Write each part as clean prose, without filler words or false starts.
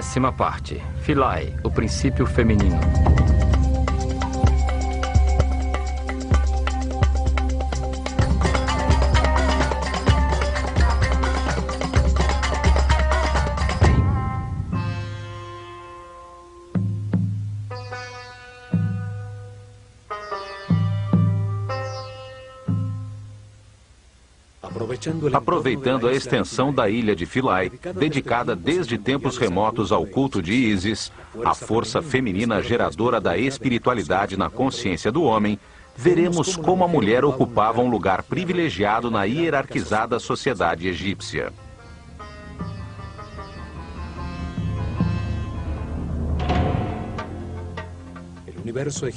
Décima parte. Philae, o princípio feminino. Aproveitando a extensão da ilha de Philae, dedicada desde tempos remotos ao culto de Ísis, a força feminina geradora da espiritualidade na consciência do homem, veremos como a mulher ocupava um lugar privilegiado na hierarquizada sociedade egípcia.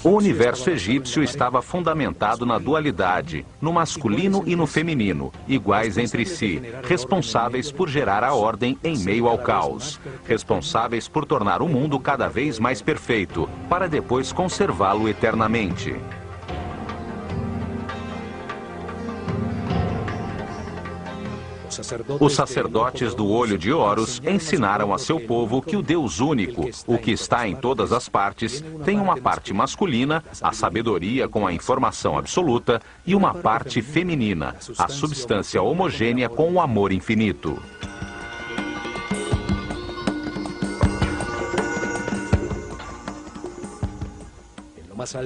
O universo egípcio estava fundamentado na dualidade, no masculino e no feminino, iguais entre si, responsáveis por gerar a ordem em meio ao caos, responsáveis por tornar o mundo cada vez mais perfeito, para depois conservá-lo eternamente. Os sacerdotes do Olho de Horus ensinaram a seu povo que o Deus único, o que está em todas as partes, tem uma parte masculina, a sabedoria com a informação absoluta, e uma parte feminina, a substância homogênea com o amor infinito.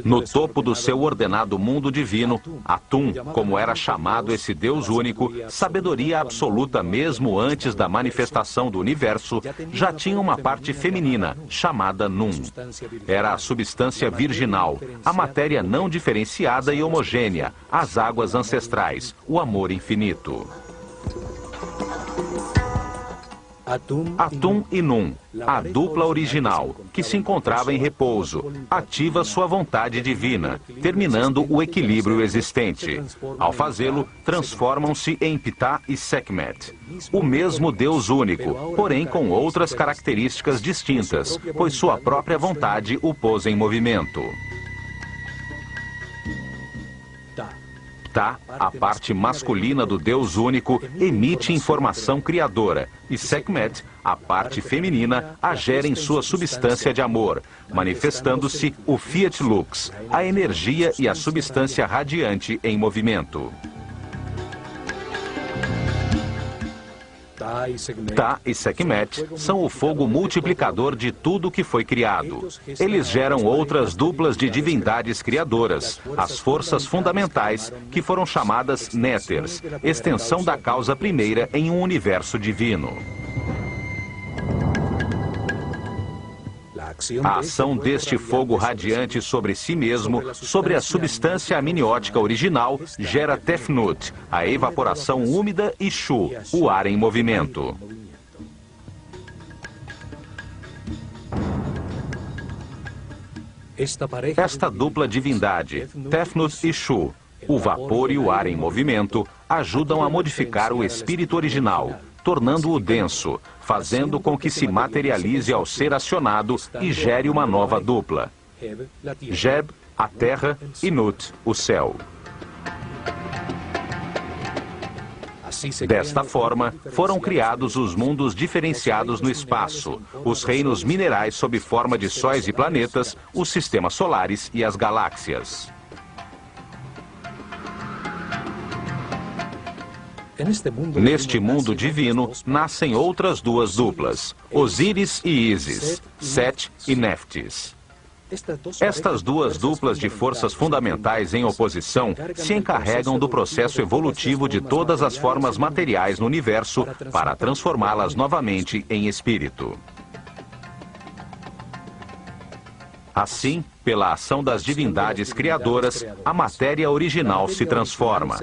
No topo do seu ordenado mundo divino, Atum, como era chamado esse Deus único, sabedoria absoluta mesmo antes da manifestação do universo, já tinha uma parte feminina, chamada Nun. Era a substância virginal, a matéria não diferenciada e homogênea, as águas ancestrais, o amor infinito. Atum e Nun, a dupla original, que se encontrava em repouso, ativa sua vontade divina, terminando o equilíbrio existente. Ao fazê-lo, transformam-se em Ptah e Sekhmet, o mesmo Deus único, porém com outras características distintas, pois sua própria vontade o pôs em movimento. Ptah, a parte masculina do Deus único, emite informação criadora, e Sekhmet, a parte feminina, a gera em sua substância de amor, manifestando-se o Fiat Lux, a energia e a substância radiante em movimento. Ptah e Sekhmet são o fogo multiplicador de tudo que foi criado. Eles geram outras duplas de divindades criadoras, as forças fundamentais, que foram chamadas Néters, extensão da causa primeira em um universo divino. A ação deste fogo radiante sobre si mesmo, sobre a substância amniótica original, gera Tefnut, a evaporação úmida, e Shu, o ar em movimento. Esta dupla divindade, Tefnut e Shu, o vapor e o ar em movimento, ajudam a modificar o espírito original, tornando-o denso, fazendo com que se materialize ao ser acionado e gere uma nova dupla. Geb, a terra, e Nut, o céu. Desta forma, foram criados os mundos diferenciados no espaço, os reinos minerais sob forma de sóis e planetas, os sistemas solares e as galáxias. Neste mundo divino, nascem outras duas duplas, Osíris e Ísis, Set e Néftis. Estas duas duplas de forças fundamentais em oposição se encarregam do processo evolutivo de todas as formas materiais no universo para transformá-las novamente em espírito. Assim, pela ação das divindades criadoras, a matéria original se transforma.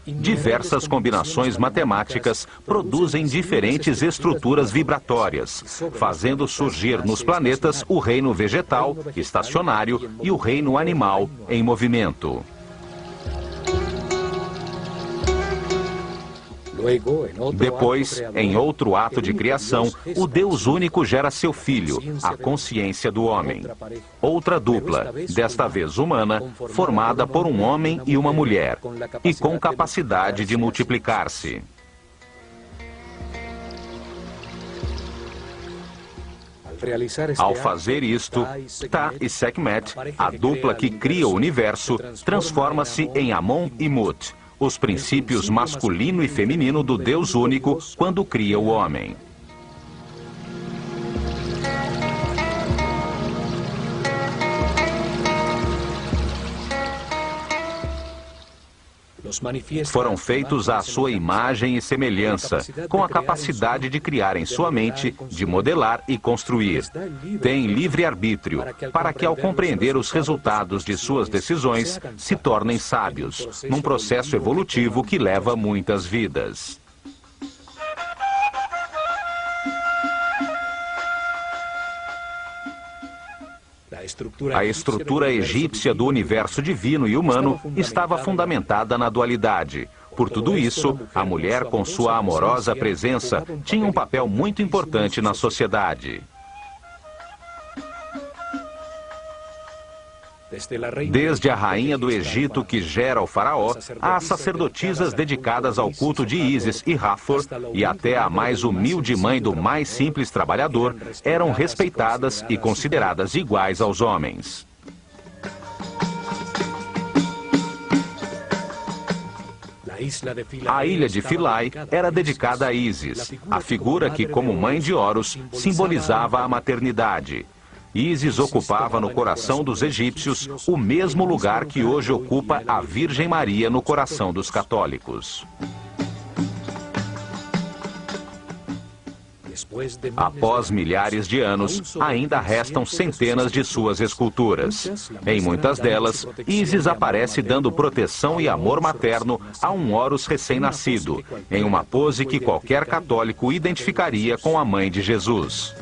Diversas combinações matemáticas produzem diferentes estruturas vibratórias, fazendo surgir nos planetas o reino vegetal, estacionário, e o reino animal, em movimento. Depois, em outro ato de criação, o Deus único gera seu filho, a consciência do homem. Outra dupla, desta vez humana, formada por um homem e uma mulher, e com capacidade de multiplicar-se. Ao fazer isto, Ptah e Sekhmet, a dupla que cria o universo, transforma-se em Amon e Mut, os princípios masculino e feminino do Deus único quando cria o homem. Foram feitos à sua imagem e semelhança, com a capacidade de criar em sua mente, de modelar e construir. Tem livre-arbítrio, para que ao compreender os resultados de suas decisões, se tornem sábios, num processo evolutivo que leva muitas vidas. A estrutura egípcia do universo divino e humano estava fundamentada na dualidade. Por tudo isso, a mulher, com sua amorosa presença, tinha um papel muito importante na sociedade. Desde a rainha do Egito, que gera o faraó, às sacerdotisas dedicadas ao culto de Ísis e Hathor, e até a mais humilde mãe do mais simples trabalhador, eram respeitadas e consideradas iguais aos homens. A ilha de Philae era dedicada a Ísis, a figura que, como mãe de Horus, simbolizava a maternidade. Ísis ocupava no coração dos egípcios o mesmo lugar que hoje ocupa a Virgem Maria no coração dos católicos. Após milhares de anos, ainda restam centenas de suas esculturas. Em muitas delas, Ísis aparece dando proteção e amor materno a um Horus recém-nascido, em uma pose que qualquer católico identificaria com a mãe de Jesus.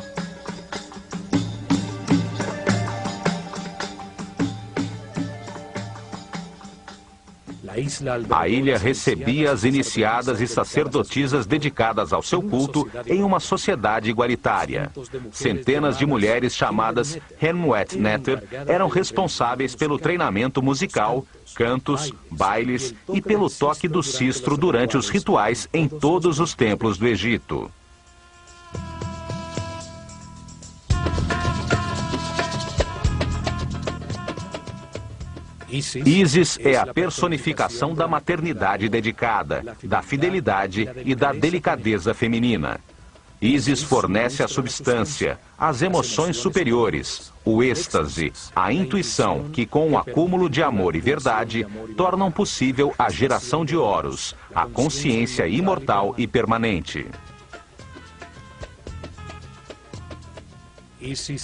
A ilha recebia as iniciadas e sacerdotisas dedicadas ao seu culto em uma sociedade igualitária. Centenas de mulheres chamadas Henmuet Neter eram responsáveis pelo treinamento musical, cantos, bailes e pelo toque do sistro durante os rituais em todos os templos do Egito. Ísis é a personificação da maternidade dedicada, da fidelidade e da delicadeza feminina. Ísis fornece a substância, as emoções superiores, o êxtase, a intuição que, com o acúmulo de amor e verdade, tornam possível a geração de Horus, a consciência imortal e permanente.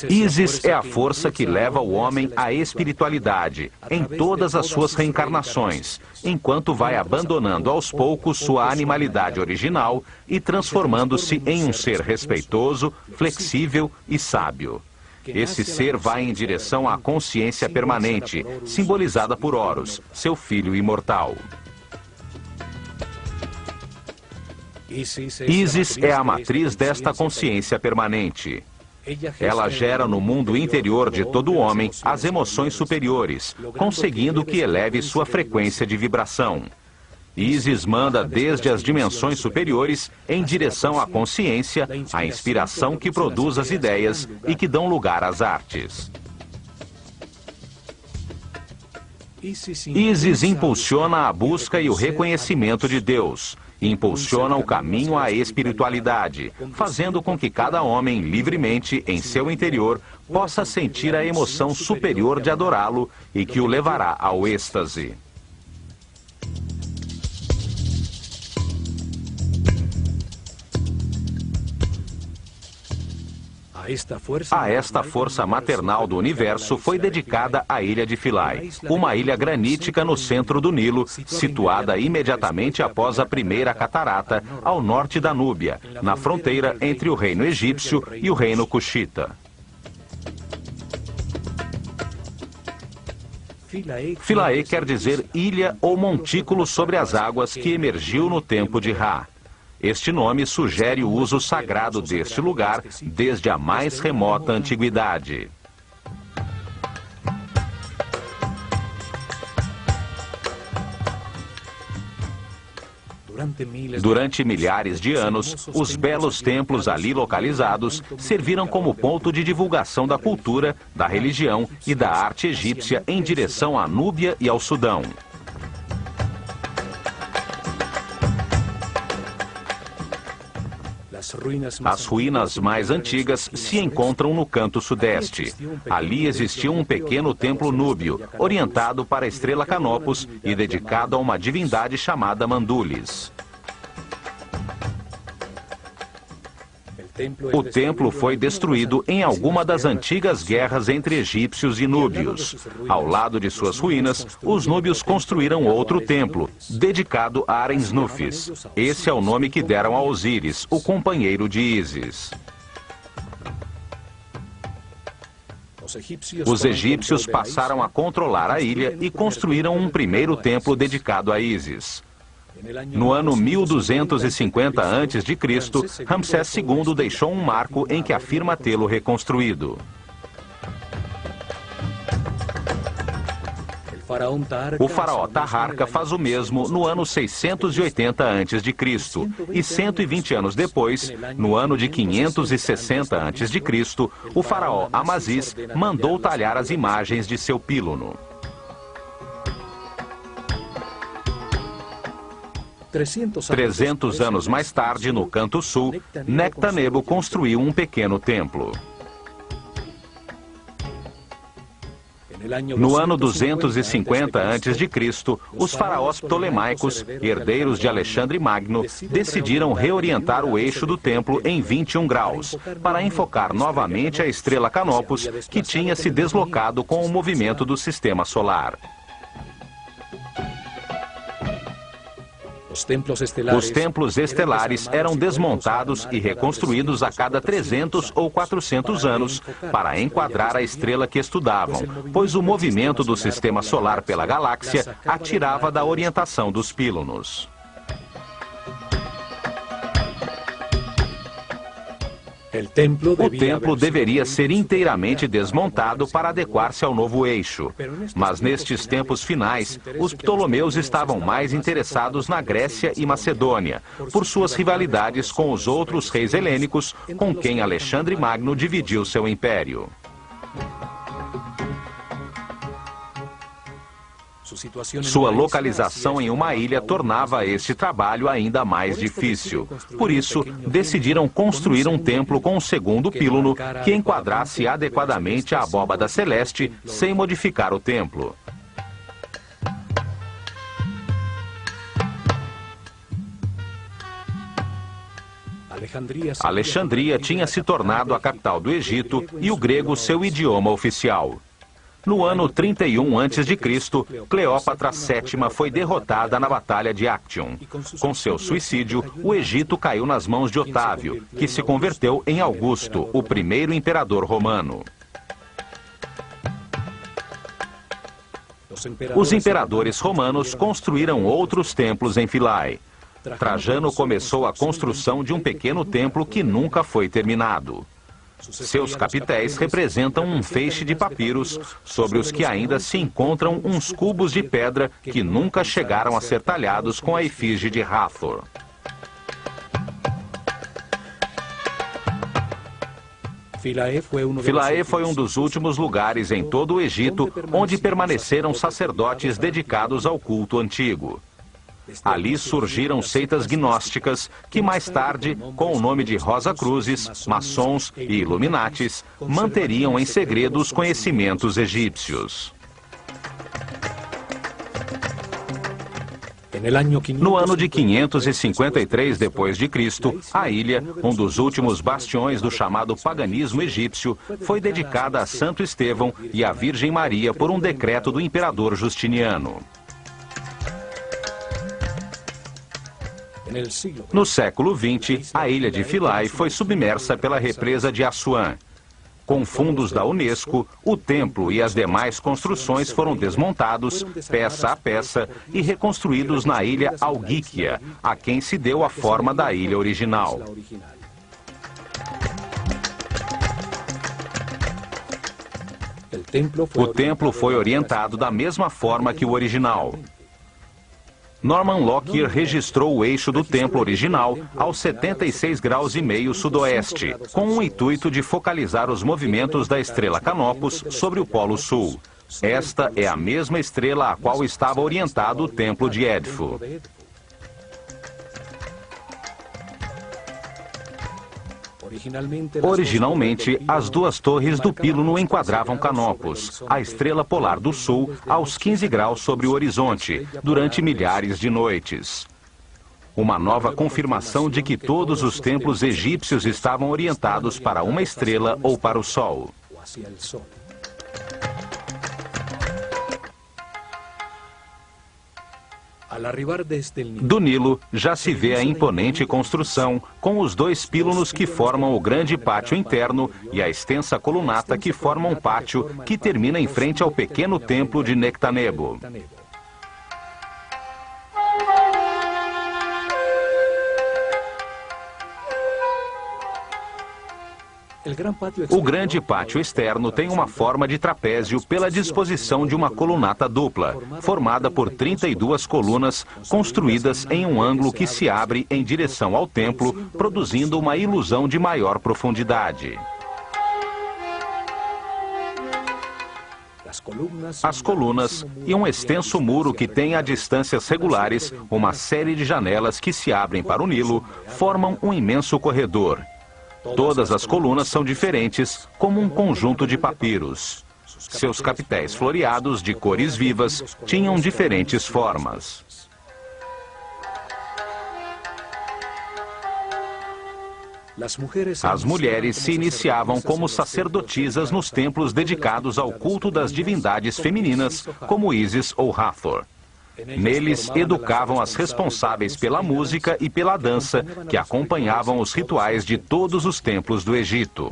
Ísis é a força que leva o homem à espiritualidade, em todas as suas reencarnações, enquanto vai abandonando aos poucos sua animalidade original e transformando-se em um ser respeitoso, flexível e sábio. Esse ser vai em direção à consciência permanente, simbolizada por Horus, seu filho imortal. Ísis é a matriz desta consciência permanente. Ela gera no mundo interior de todo homem as emoções superiores, conseguindo que eleve sua frequência de vibração. Ísis manda desde as dimensões superiores em direção à consciência, a inspiração que produz as ideias e que dão lugar às artes. Ísis impulsiona a busca e o reconhecimento de Deus. Impulsiona o caminho à espiritualidade, fazendo com que cada homem, livremente, em seu interior, possa sentir a emoção superior de adorá-lo e que o levará ao êxtase. A esta força maternal do universo foi dedicada a ilha de Philae, uma ilha granítica no centro do Nilo, situada imediatamente após a primeira catarata, ao norte da Núbia, na fronteira entre o reino egípcio e o reino cuxita. Philae quer dizer ilha ou montículo sobre as águas que emergiu no tempo de Ra. Este nome sugere o uso sagrado deste lugar desde a mais remota antiguidade. Durante milhares de anos, os belos templos ali localizados serviram como ponto de divulgação da cultura, da religião e da arte egípcia em direção à Núbia e ao Sudão. As ruínas mais antigas se encontram no canto sudeste. Ali existia um pequeno templo núbio, orientado para a estrela Canopus e dedicado a uma divindade chamada Mandulis. O templo foi destruído em alguma das antigas guerras entre egípcios e núbios. Ao lado de suas ruínas, os núbios construíram outro templo, dedicado a Arenznufis. Esse é o nome que deram a Osíris, o companheiro de Ísis. Os egípcios passaram a controlar a ilha e construíram um primeiro templo dedicado a Ísis. No ano 1250 a.C., Ramsés II deixou um marco em que afirma tê-lo reconstruído. O faraó Taharka faz o mesmo no ano 680 a.C. e 120 anos depois, no ano de 560 a.C., o faraó Amazis mandou talhar as imagens de seu pílono. 300 anos mais tarde, no canto sul, Nectanebo construiu um pequeno templo. No ano 250 a.C., os faraós ptolemaicos, herdeiros de Alexandre Magno, decidiram reorientar o eixo do templo em 21 graus, para enfocar novamente a estrela Canopus, que tinha se deslocado com o movimento do sistema solar. Os templos estelares eram desmontados e reconstruídos a cada 300 ou 400 anos para enquadrar a estrela que estudavam, pois o movimento do sistema solar pela galáxia a tirava da orientação dos pílunos. O templo deveria ser inteiramente desmontado para adequar-se ao novo eixo. Mas nestes tempos finais, os ptolomeus estavam mais interessados na Grécia e Macedônia, por suas rivalidades com os outros reis helênicos com quem Alexandre Magno dividiu seu império. Sua localização em uma ilha tornava este trabalho ainda mais difícil. Por isso, decidiram construir um templo com um segundo pílono que enquadrasse adequadamente a abóbada celeste sem modificar o templo. Alexandria tinha se tornado a capital do Egito e o grego seu idioma oficial. No ano 31 a.C., Cleópatra VII foi derrotada na Batalha de Actium. Com seu suicídio, o Egito caiu nas mãos de Otávio, que se converteu em Augusto, o primeiro imperador romano. Os imperadores romanos construíram outros templos em Philae. Trajano começou a construção de um pequeno templo que nunca foi terminado. Seus capitéis representam um feixe de papiros, sobre os que ainda se encontram uns cubos de pedra que nunca chegaram a ser talhados com a efígie de Hathor. Philae foi um dos últimos lugares em todo o Egito onde permaneceram sacerdotes dedicados ao culto antigo. Ali surgiram seitas gnósticas que mais tarde, com o nome de Rosacruzes, maçons e Illuminatis, manteriam em segredo os conhecimentos egípcios. No ano de 553 d.C., a ilha, um dos últimos bastiões do chamado paganismo egípcio, foi dedicada a Santo Estevão e à Virgem Maria por um decreto do imperador Justiniano. No século XX, a ilha de Philae foi submersa pela represa de Assuã. Com fundos da Unesco, o templo e as demais construções foram desmontados, peça a peça, e reconstruídos na ilha Algíquia, a quem se deu a forma da ilha original. O templo foi orientado da mesma forma que o original. Norman Lockyer registrou o eixo do templo original aos 76 graus e meio sudoeste, com o intuito de focalizar os movimentos da estrela Canopus sobre o Polo Sul. Esta é a mesma estrela a qual estava orientado o templo de Edfu. Originalmente, as duas torres do píluno enquadravam Canopus, a estrela polar do sul, aos 15 graus sobre o horizonte, durante milhares de noites. Uma nova confirmação de que todos os templos egípcios estavam orientados para uma estrela ou para o sol. Do Nilo, já se vê a imponente construção, com os dois pílunos que formam o grande pátio interno e a extensa colunata que forma um pátio que termina em frente ao pequeno templo de Nectanebo. O grande pátio externo tem uma forma de trapézio pela disposição de uma colunata dupla, formada por 32 colunas construídas em um ângulo que se abre em direção ao templo, produzindo uma ilusão de maior profundidade. As colunas e um extenso muro que tem a distâncias regulares, uma série de janelas que se abrem para o Nilo, formam um imenso corredor. Todas as colunas são diferentes, como um conjunto de papiros. Seus capitéis floreados, de cores vivas, tinham diferentes formas. As mulheres se iniciavam como sacerdotisas nos templos dedicados ao culto das divindades femininas, como Ísis ou Hathor. Neles, educavam as responsáveis pela música e pela dança, que acompanhavam os rituais de todos os templos do Egito.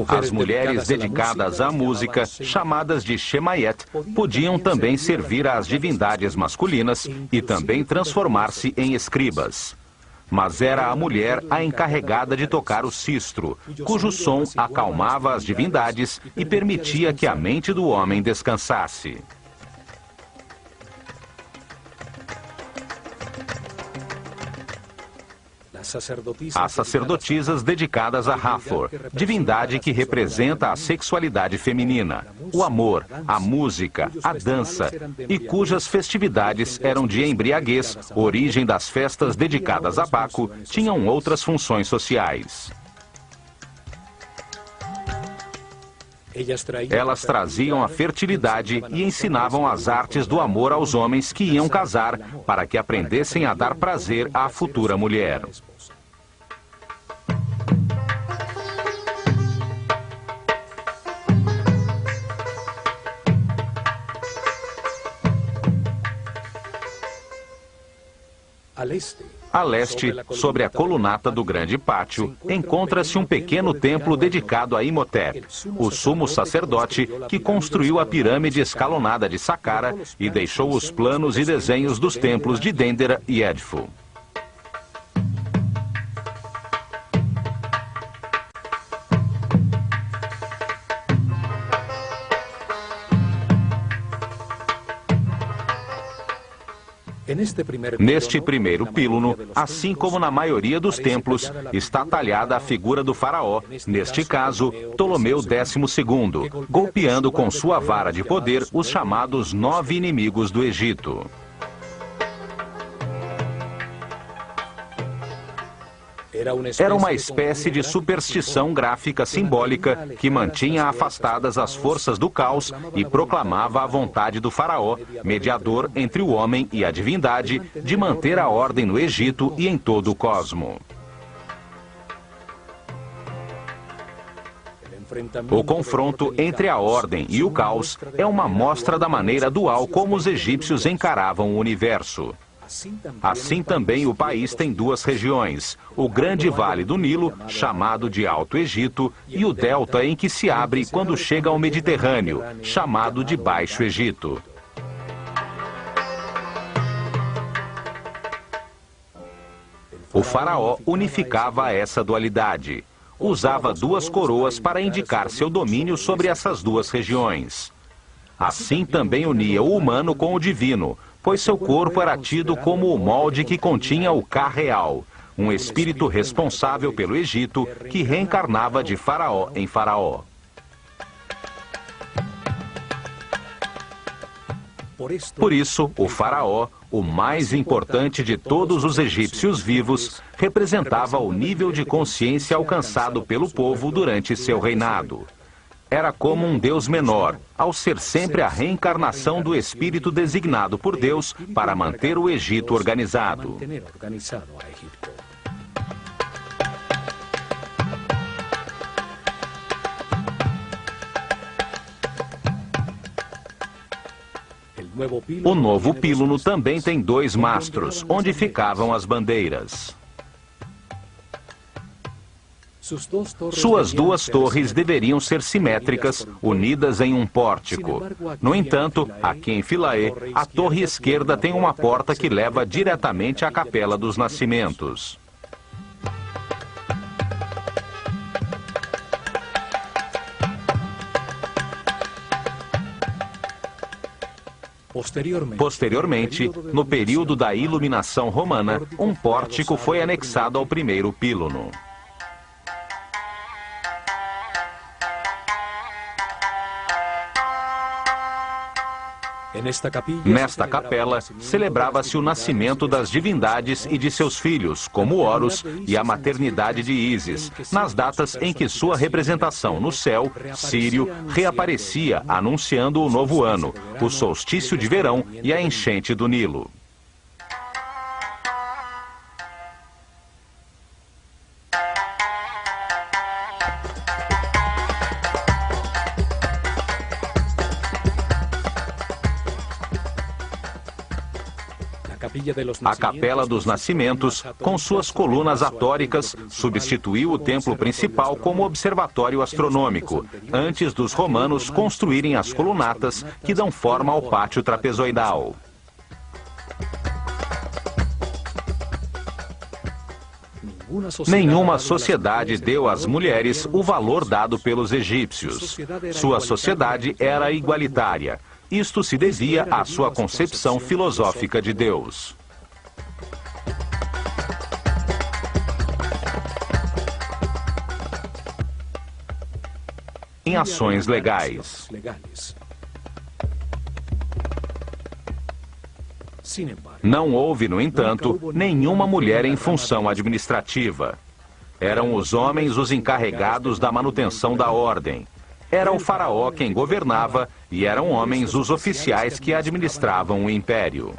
As mulheres dedicadas à música, chamadas de Shemayet, podiam também servir às divindades masculinas e também transformar-se em escribas. Mas era a mulher a encarregada de tocar o sistro, cujo som acalmava as divindades e permitia que a mente do homem descansasse. As sacerdotisas dedicadas a Hathor, divindade que representa a sexualidade feminina, o amor, a música, a dança, e cujas festividades eram de embriaguez, origem das festas dedicadas a Baco, tinham outras funções sociais. Elas traziam a fertilidade e ensinavam as artes do amor aos homens que iam casar, para que aprendessem a dar prazer à futura mulher. A leste, sobre a colunata do grande pátio, encontra-se um pequeno templo dedicado a Imhotep, o sumo sacerdote que construiu a pirâmide escalonada de Saqqara e deixou os planos e desenhos dos templos de Dendera e Edfu. Neste primeiro píluno, assim como na maioria dos templos, está talhada a figura do faraó, neste caso, Ptolomeu XII, golpeando com sua vara de poder os chamados 9 inimigos do Egito. Era uma espécie de superstição gráfica simbólica que mantinha afastadas as forças do caos e proclamava a vontade do faraó, mediador entre o homem e a divindade, de manter a ordem no Egito e em todo o cosmo. O confronto entre a ordem e o caos é uma mostra da maneira dual como os egípcios encaravam o universo. Assim também o país tem duas regiões, o grande vale do Nilo, chamado de Alto Egito, e o delta em que se abre quando chega ao Mediterrâneo, chamado de Baixo Egito. O faraó unificava essa dualidade. usava duas coroas para indicar seu domínio sobre essas duas regiões. Assim também unia o humano com o divino, pois seu corpo era tido como o molde que continha o Ka real, um espírito responsável pelo Egito que reencarnava de faraó em faraó. Por isso, o faraó, o mais importante de todos os egípcios vivos, representava o nível de consciência alcançado pelo povo durante seu reinado. Era como um Deus menor, ao ser sempre a reencarnação do espírito designado por Deus para manter o Egito organizado. O novo píluno também tem dois mastros, onde ficavam as bandeiras. Suas duas torres deveriam ser simétricas, unidas em um pórtico. No entanto, aqui em Philae, a torre esquerda tem uma porta que leva diretamente à Capela dos Nascimentos. Posteriormente, no período da iluminação romana, um pórtico foi anexado ao primeiro píluno. Nesta capela, celebrava-se o nascimento das divindades e de seus filhos, como Horus, e a maternidade de Ísis, nas datas em que sua representação no céu, Sírio, reaparecia, anunciando o novo ano, o solstício de verão e a enchente do Nilo. A Capela dos Nascimentos, com suas colunas atóricas, substituiu o templo principal como observatório astronômico, antes dos romanos construírem as colunatas que dão forma ao pátio trapezoidal. Nenhuma sociedade deu às mulheres o valor dado pelos egípcios. Sua sociedade era igualitária. Isto se devia à sua concepção filosófica de Deus. Em ações legais. Não houve, no entanto, nenhuma mulher em função administrativa. Eram os homens os encarregados da manutenção da ordem. Era o faraó quem governava e eram homens os oficiais que administravam o império.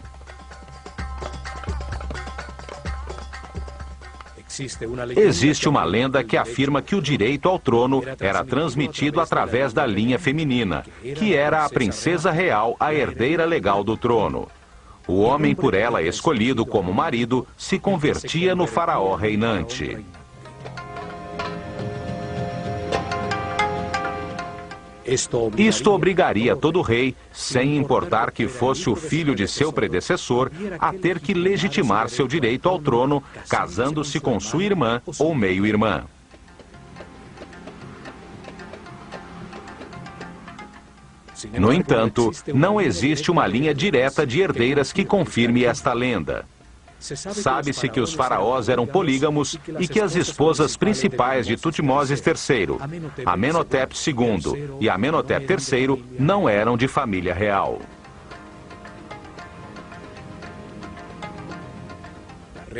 Existe uma lenda que afirma que o direito ao trono era transmitido através da linha feminina, que era a princesa real, a herdeira legal do trono. O homem por ela escolhido como marido se convertia no faraó reinante. Isto obrigaria todo rei, sem importar que fosse o filho de seu predecessor, a ter que legitimar seu direito ao trono, casando-se com sua irmã ou meio-irmã. No entanto, não existe uma linha direta de herdeiras que confirme esta lenda. Sabe-se que os faraós eram polígamos e que as esposas principais de Tutmoses III, Amenhotep II e Amenhotep III, não eram de família real.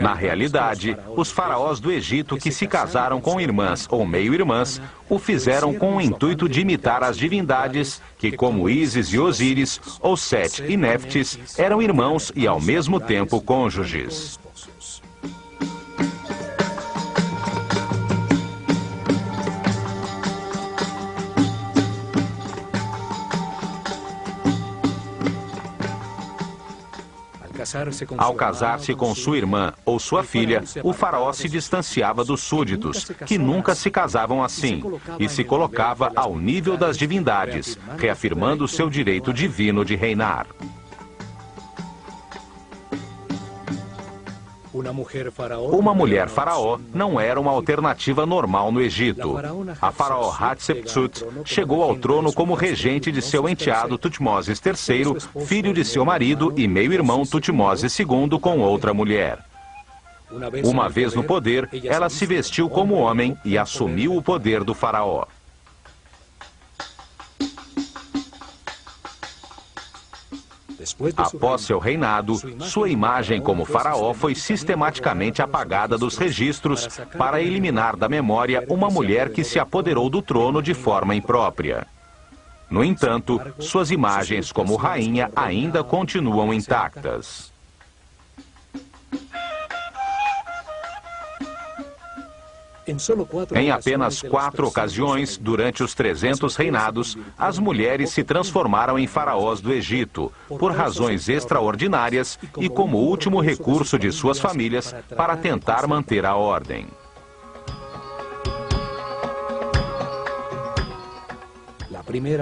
Na realidade, os faraós do Egito que se casaram com irmãs ou meio-irmãs o fizeram com o intuito de imitar as divindades que, como Ísis e Osíris, ou Sete e Néftis, eram irmãos e ao mesmo tempo cônjuges. Ao casar-se com sua irmã ou sua filha, o faraó se distanciava dos súditos, que nunca se casavam assim, e se colocava ao nível das divindades, reafirmando seu direito divino de reinar. Uma mulher faraó não era uma alternativa normal no Egito. A faraó Hatshepsut chegou ao trono como regente de seu enteado Tutmoses III, filho de seu marido e meio-irmão Tutmoses II com outra mulher. Uma vez no poder, ela se vestiu como homem e assumiu o poder do faraó. Após seu reinado, sua imagem como faraó foi sistematicamente apagada dos registros para eliminar da memória uma mulher que se apoderou do trono de forma imprópria. No entanto, suas imagens como rainha ainda continuam intactas. Em apenas 4 ocasiões, durante os 300 reinados, as mulheres se transformaram em faraós do Egito, por razões extraordinárias e como último recurso de suas famílias para tentar manter a ordem.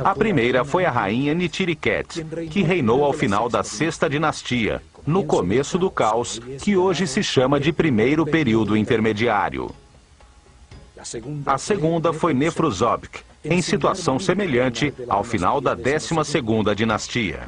A primeira foi a rainha Nitiriket, que reinou ao final da 6ª dinastia, no começo do caos, que hoje se chama de primeiro período intermediário. A segunda foi Nefrusobik, em situação semelhante ao final da 12ª dinastia.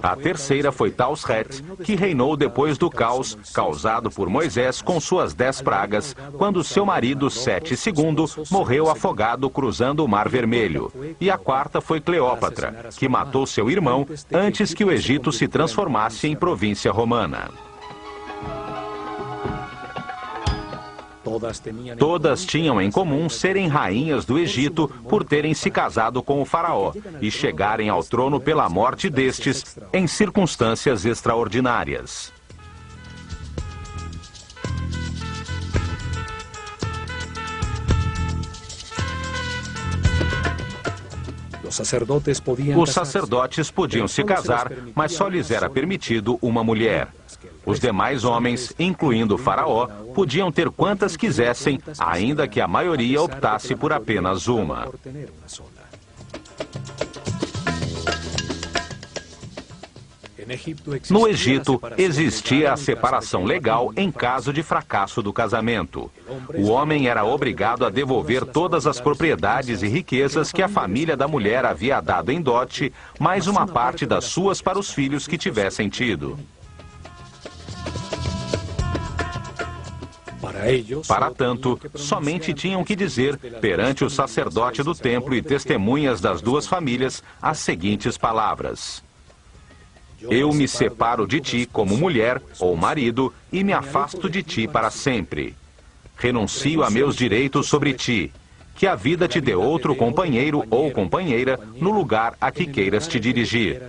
A terceira foi Tausret, que reinou depois do caos causado por Moisés com suas 10 pragas, quando seu marido Sete II morreu afogado cruzando o Mar Vermelho. E a quarta foi Cleópatra, que matou seu irmão antes que o Egito se transformasse em província romana. Todas tinham em comum serem rainhas do Egito por terem se casado com o faraó e chegarem ao trono pela morte destes em circunstâncias extraordinárias. Os sacerdotes podiam se casar, mas só lhes era permitido uma mulher. Os demais homens, incluindo o faraó, podiam ter quantas quisessem, ainda que a maioria optasse por apenas uma. No Egito, existia a separação legal em caso de fracasso do casamento. O homem era obrigado a devolver todas as propriedades e riquezas que a família da mulher havia dado em dote, mais uma parte das suas para os filhos que tivessem tido. Para tanto, somente tinham que dizer, perante o sacerdote do templo e testemunhas das duas famílias, as seguintes palavras: Eu me separo de ti como mulher ou marido e me afasto de ti para sempre. Renuncio a meus direitos sobre ti. Que a vida te dê outro companheiro ou companheira no lugar a que queiras te dirigir.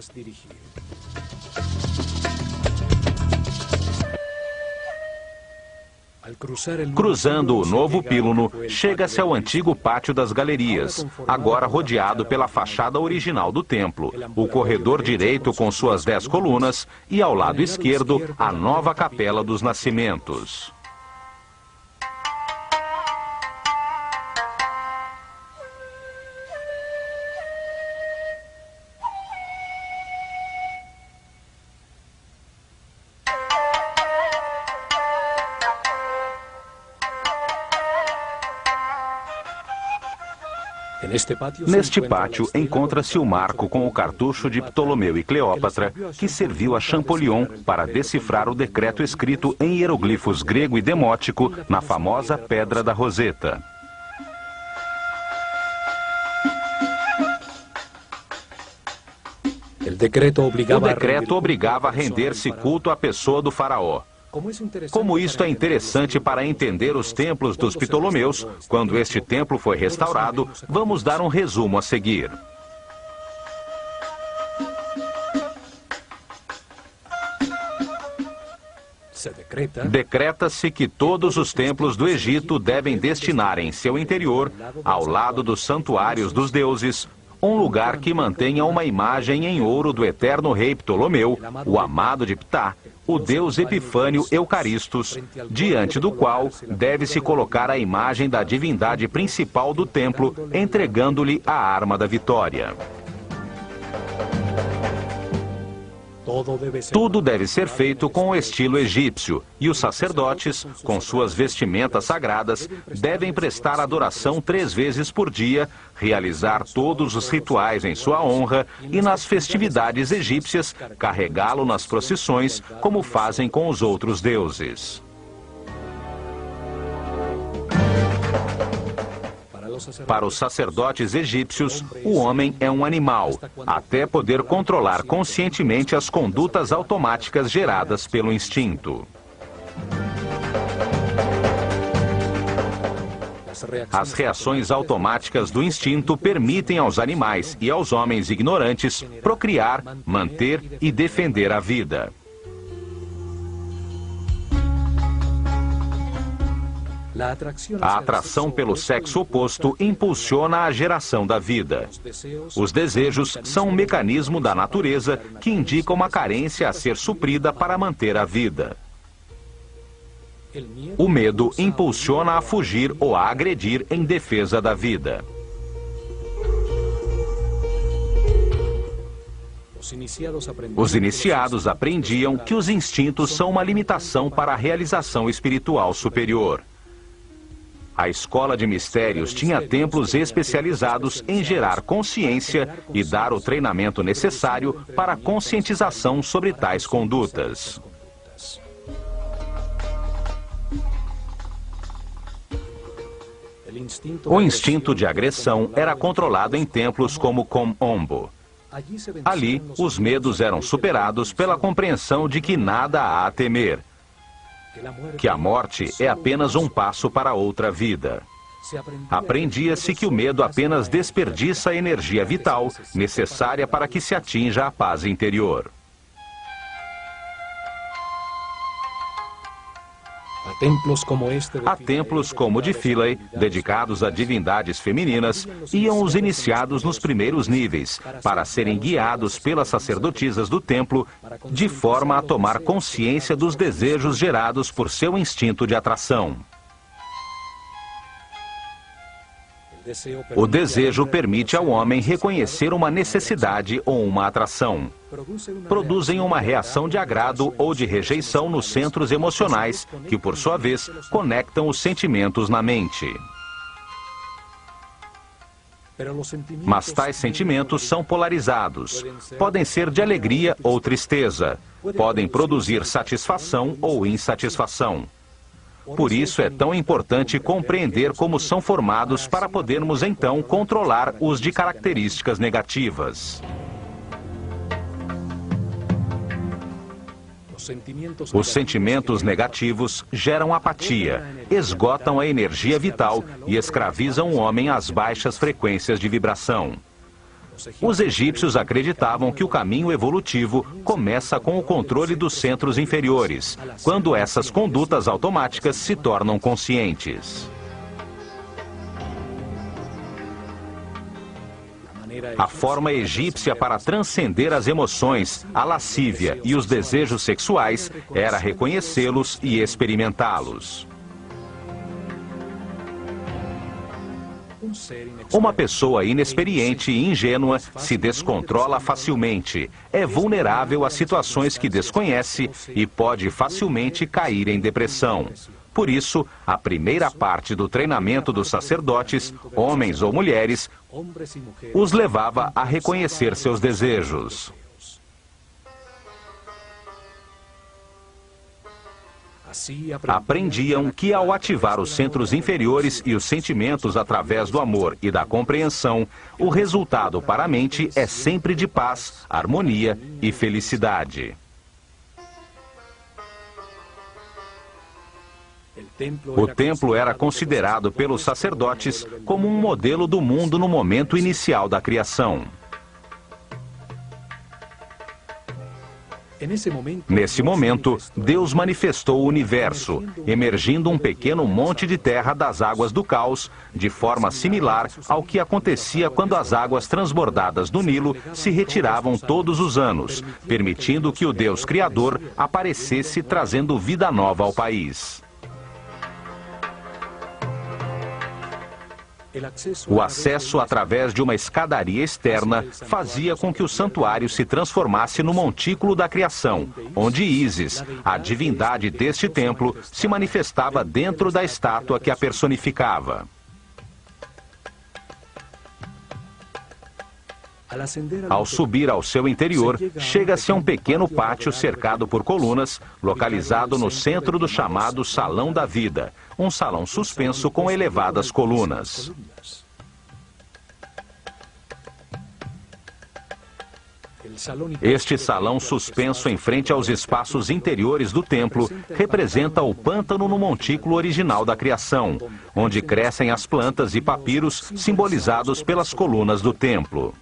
Cruzando o novo píluno, chega-se ao antigo pátio das galerias, agora rodeado pela fachada original do templo, o corredor direito com suas 10 colunas e, ao lado esquerdo, a nova capela dos nascimentos. Neste pátio encontra-se o marco com o cartucho de Ptolomeu e Cleópatra, que serviu a Champollion para decifrar o decreto escrito em hieroglifos grego e demótico na famosa Pedra da Roseta. O decreto obrigava a render-se culto à pessoa do faraó. Como isto é interessante para entender os templos dos Ptolomeus, quando este templo foi restaurado, vamos dar um resumo a seguir. Decreta-se que todos os templos do Egito devem destinar em seu interior, ao lado dos santuários dos deuses, um lugar que mantenha uma imagem em ouro do eterno rei Ptolomeu, o amado de Ptah, o deus Epifânio Eucaristos, diante do qual deve-se colocar a imagem da divindade principal do templo, entregando-lhe a arma da vitória. Tudo deve ser feito com o estilo egípcio, e os sacerdotes, com suas vestimentas sagradas, devem prestar adoração 3 vezes por dia, realizar todos os rituais em sua honra e, nas festividades egípcias, carregá-lo nas procissões, como fazem com os outros deuses. Para os sacerdotes egípcios, o homem é um animal, até poder controlar conscientemente as condutas automáticas geradas pelo instinto. As reações automáticas do instinto permitem aos animais e aos homens ignorantes procriar, manter e defender a vida. A atração pelo sexo oposto impulsiona a geração da vida. Os desejos são um mecanismo da natureza que indica uma carência a ser suprida para manter a vida. O medo impulsiona a fugir ou a agredir em defesa da vida. Os iniciados aprendiam que os instintos são uma limitação para a realização espiritual superior. A escola de mistérios tinha templos especializados em gerar consciência e dar o treinamento necessário para a conscientização sobre tais condutas. O instinto de agressão era controlado em templos como Kom-Ombo. Ali, os medos eram superados pela compreensão de que nada há a temer, que a morte é apenas um passo para outra vida. Aprendia-se que o medo apenas desperdiça a energia vital necessária para que se atinja a paz interior. A templos como o de Philae, dedicados a divindades femininas, iam os iniciados nos primeiros níveis, para serem guiados pelas sacerdotisas do templo, de forma a tomar consciência dos desejos gerados por seu instinto de atração. O desejo permite ao homem reconhecer uma necessidade ou uma atração. Produzem uma reação de agrado ou de rejeição nos centros emocionais, que, por sua vez, conectam os sentimentos na mente. Mas tais sentimentos são polarizados. Podem ser de alegria ou tristeza. Podem produzir satisfação ou insatisfação. Por isso é tão importante compreender como são formados para podermos então controlar os de características negativas. Os sentimentos negativos geram apatia, esgotam a energia vital e escravizam o homem às baixas frequências de vibração. Os egípcios acreditavam que o caminho evolutivo começa com o controle dos centros inferiores, quando essas condutas automáticas se tornam conscientes. A forma egípcia para transcender as emoções, a lascívia e os desejos sexuais era reconhecê-los e experimentá-los. Uma pessoa inexperiente e ingênua se descontrola facilmente, é vulnerável a situações que desconhece e pode facilmente cair em depressão. Por isso, a primeira parte do treinamento dos sacerdotes, homens ou mulheres, os levava a reconhecer seus desejos. Aprendiam que ao ativar os centros inferiores e os sentimentos através do amor e da compreensão, o resultado para a mente é sempre de paz, harmonia e felicidade. O templo era considerado pelos sacerdotes como um modelo do mundo no momento inicial da criação. Nesse momento, Deus manifestou o universo, emergindo um pequeno monte de terra das águas do caos, de forma similar ao que acontecia quando as águas transbordadas do Nilo se retiravam todos os anos, permitindo que o Deus Criador aparecesse trazendo vida nova ao país. O acesso através de uma escadaria externa fazia com que o santuário se transformasse no montículo da criação, onde Ísis, a divindade deste templo, se manifestava dentro da estátua que a personificava. Ao subir ao seu interior, chega-se a um pequeno pátio cercado por colunas, localizado no centro do chamado Salão da Vida, um salão suspenso com elevadas colunas. Este salão suspenso em frente aos espaços interiores do templo representa o pântano no montículo original da criação, onde crescem as plantas e papiros simbolizados pelas colunas do templo.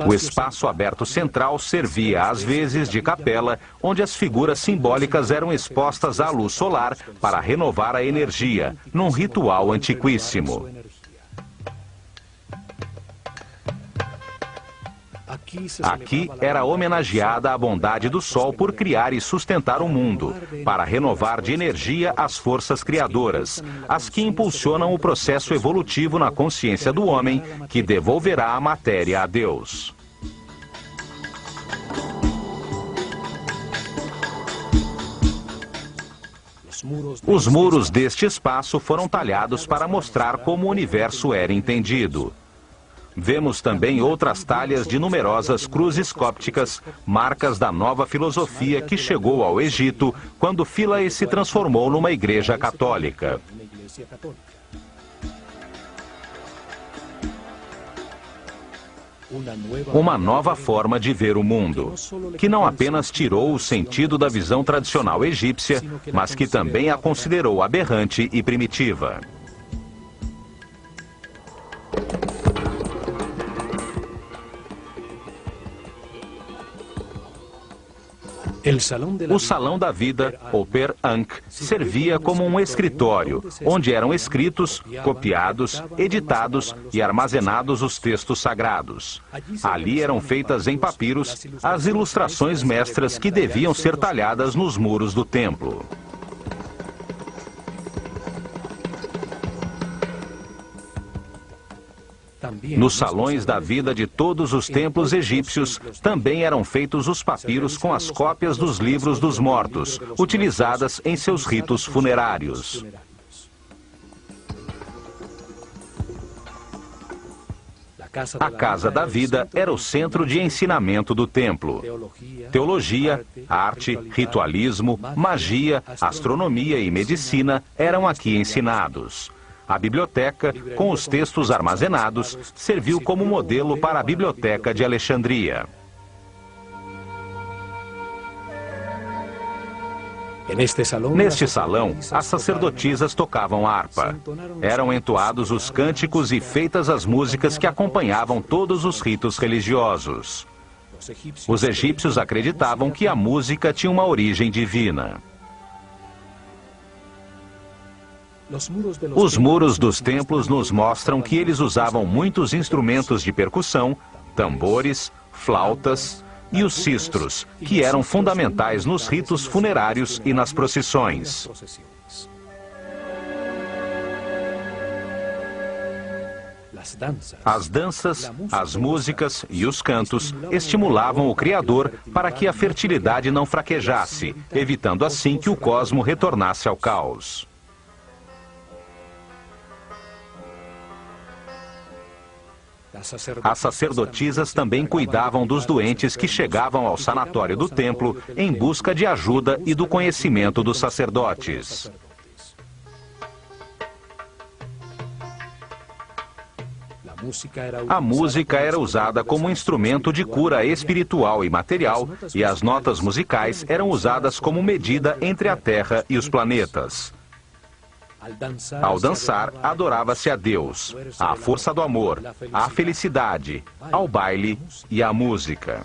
O espaço aberto central servia às vezes de capela, onde as figuras simbólicas eram expostas à luz solar para renovar a energia, num ritual antiquíssimo. Aqui era homenageada a bondade do Sol por criar e sustentar o mundo, para renovar de energia as forças criadoras, as que impulsionam o processo evolutivo na consciência do homem, que devolverá a matéria a Deus. Os muros deste espaço foram talhados para mostrar como o universo era entendido. Vemos também outras talhas de numerosas cruzes cópticas, marcas da nova filosofia que chegou ao Egito quando Philae se transformou numa igreja católica. Uma nova forma de ver o mundo, que não apenas tirou o sentido da visão tradicional egípcia, mas que também a considerou aberrante e primitiva. O Salão da Vida, ou Per Ankh, servia como um escritório, onde eram escritos, copiados, editados e armazenados os textos sagrados. Ali eram feitas em papiros as ilustrações mestras que deviam ser talhadas nos muros do templo. Nos salões da vida de todos os templos egípcios, também eram feitos os papiros com as cópias dos livros dos mortos, utilizadas em seus ritos funerários. A Casa da Vida era o centro de ensinamento do templo. Teologia, arte, ritualismo, magia, astronomia e medicina eram aqui ensinados. A biblioteca, com os textos armazenados, serviu como modelo para a Biblioteca de Alexandria. Neste salão, as sacerdotisas tocavam harpa. Eram entoados os cânticos e feitas as músicas que acompanhavam todos os ritos religiosos. Os egípcios acreditavam que a música tinha uma origem divina. Os muros dos templos nos mostram que eles usavam muitos instrumentos de percussão, tambores, flautas e os sistros, que eram fundamentais nos ritos funerários e nas procissões. As danças, as músicas e os cantos estimulavam o Criador para que a fertilidade não fraquejasse, evitando assim que o cosmo retornasse ao caos. As sacerdotisas também cuidavam dos doentes que chegavam ao sanatório do templo em busca de ajuda e do conhecimento dos sacerdotes. A música era usada como instrumento de cura espiritual e material, e as notas musicais eram usadas como medida entre a Terra e os planetas. Ao dançar, adorava-se a Deus, à força do amor, à felicidade, ao baile e à música.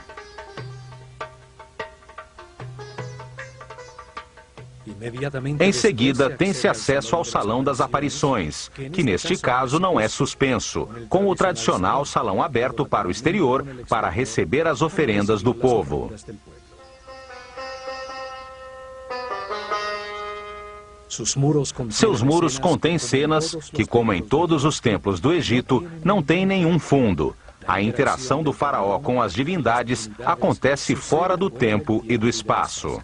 Em seguida, tem-se acesso ao Salão das Aparições, que neste caso não é suspenso, com o tradicional salão aberto para o exterior para receber as oferendas do povo. Seus muros contêm cenas que, como em todos os templos do Egito, não têm nenhum fundo. A interação do faraó com as divindades acontece fora do tempo e do espaço.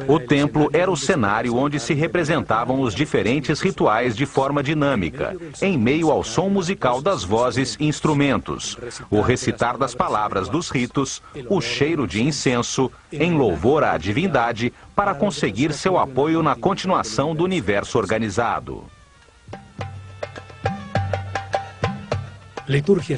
O templo era o cenário onde se representavam os diferentes rituais de forma dinâmica, em meio ao som musical das vozes e instrumentos, o recitar das palavras dos ritos, o cheiro de incenso, em louvor à divindade, para conseguir seu apoio na continuação do universo organizado.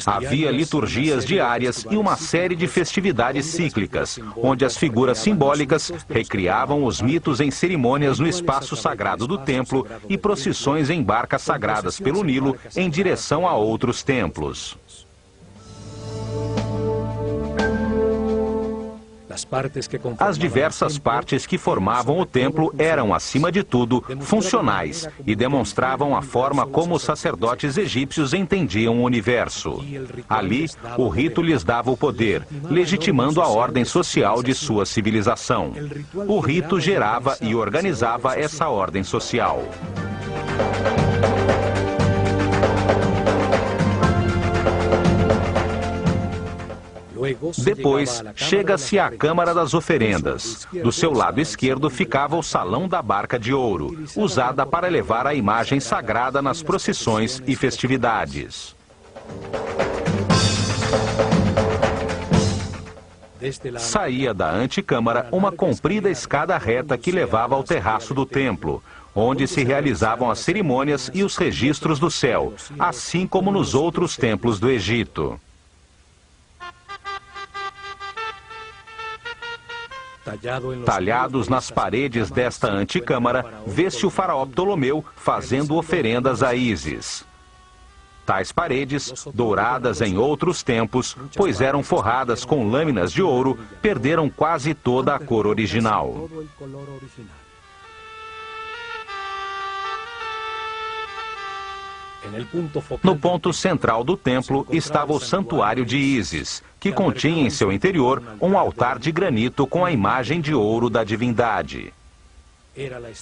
Havia liturgias diárias e uma série de festividades cíclicas, onde as figuras simbólicas recriavam os mitos em cerimônias no espaço sagrado do templo e procissões em barcas sagradas pelo Nilo em direção a outros templos. As diversas partes que formavam o templo eram, acima de tudo, funcionais e demonstravam a forma como os sacerdotes egípcios entendiam o universo. Ali, o rito lhes dava o poder, legitimando a ordem social de sua civilização. O rito gerava e organizava essa ordem social. Depois, chega-se à Câmara das Oferendas. Do seu lado esquerdo ficava o Salão da Barca de Ouro, usada para levar a imagem sagrada nas procissões e festividades. Saía da antecâmara uma comprida escada reta que levava ao terraço do templo, onde se realizavam as cerimônias e os registros do céu, assim como nos outros templos do Egito. Talhados nas paredes desta antecâmara, vê-se o faraó Ptolomeu fazendo oferendas a Ísis. Tais paredes, douradas em outros tempos, pois eram forradas com lâminas de ouro, perderam quase toda a cor original. No ponto central do templo estava o Santuário de Ísis, que continha em seu interior um altar de granito com a imagem de ouro da divindade.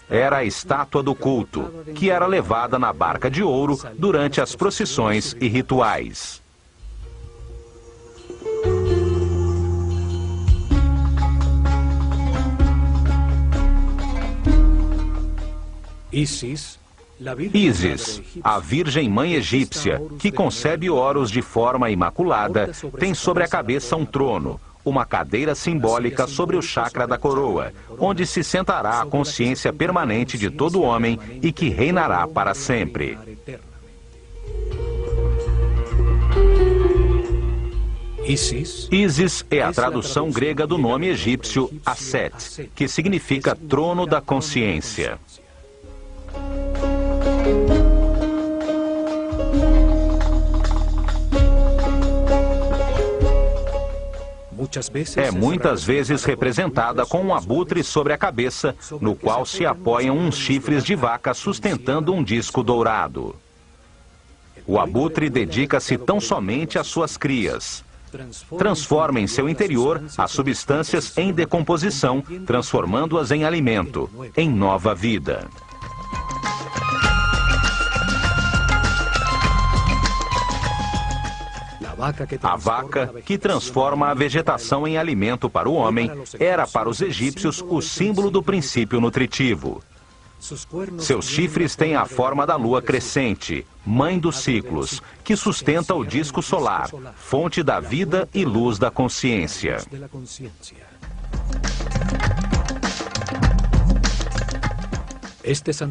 Era a estátua do culto, que era levada na barca de ouro durante as procissões e rituais. Ísis, a Virgem Mãe Egípcia, que concebe Horus de forma imaculada, tem sobre a cabeça um trono, uma cadeira simbólica sobre o chakra da coroa, onde se sentará a consciência permanente de todo homem e que reinará para sempre. Ísis é a tradução grega do nome egípcio Aset, que significa trono da consciência. É muitas vezes representada com um abutre sobre a cabeça, no qual se apoiam uns chifres de vaca sustentando um disco dourado. O abutre dedica-se tão somente às suas crias. Transforma em seu interior as substâncias em decomposição, transformando-as em alimento, em nova vida. A vaca, que transforma a vegetação em alimento para o homem, era para os egípcios o símbolo do princípio nutritivo. Seus chifres têm a forma da lua crescente, mãe dos ciclos, que sustenta o disco solar, fonte da vida e luz da consciência.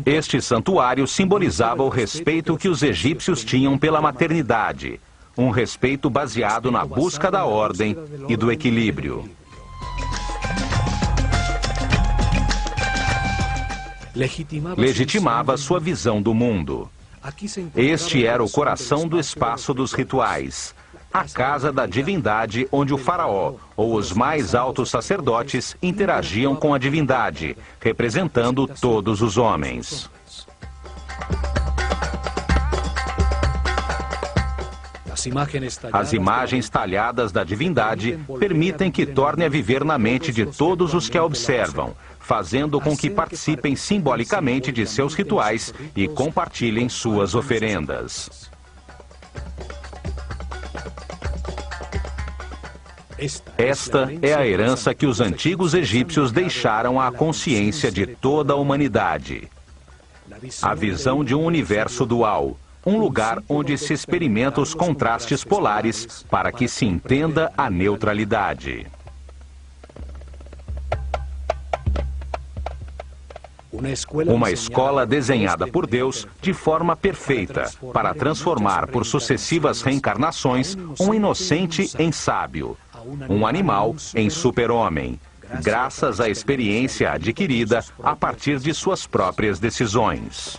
Este santuário simbolizava o respeito que os egípcios tinham pela maternidade, um respeito baseado na busca da ordem e do equilíbrio. Legitimava sua visão do mundo. Este era o coração do espaço dos rituais, a casa da divindade onde o faraó ou os mais altos sacerdotes interagiam com a divindade, representando todos os homens. As imagens talhadas da divindade permitem que torne a viver na mente de todos os que a observam, fazendo com que participem simbolicamente de seus rituais e compartilhem suas oferendas. Esta é a herança que os antigos egípcios deixaram à consciência de toda a humanidade. A visão de um universo dual, um lugar onde se experimenta os contrastes polares para que se entenda a neutralidade. Uma escola desenhada por Deus de forma perfeita, para transformar por sucessivas reencarnações um inocente em sábio, um animal em super-homem, graças à experiência adquirida a partir de suas próprias decisões.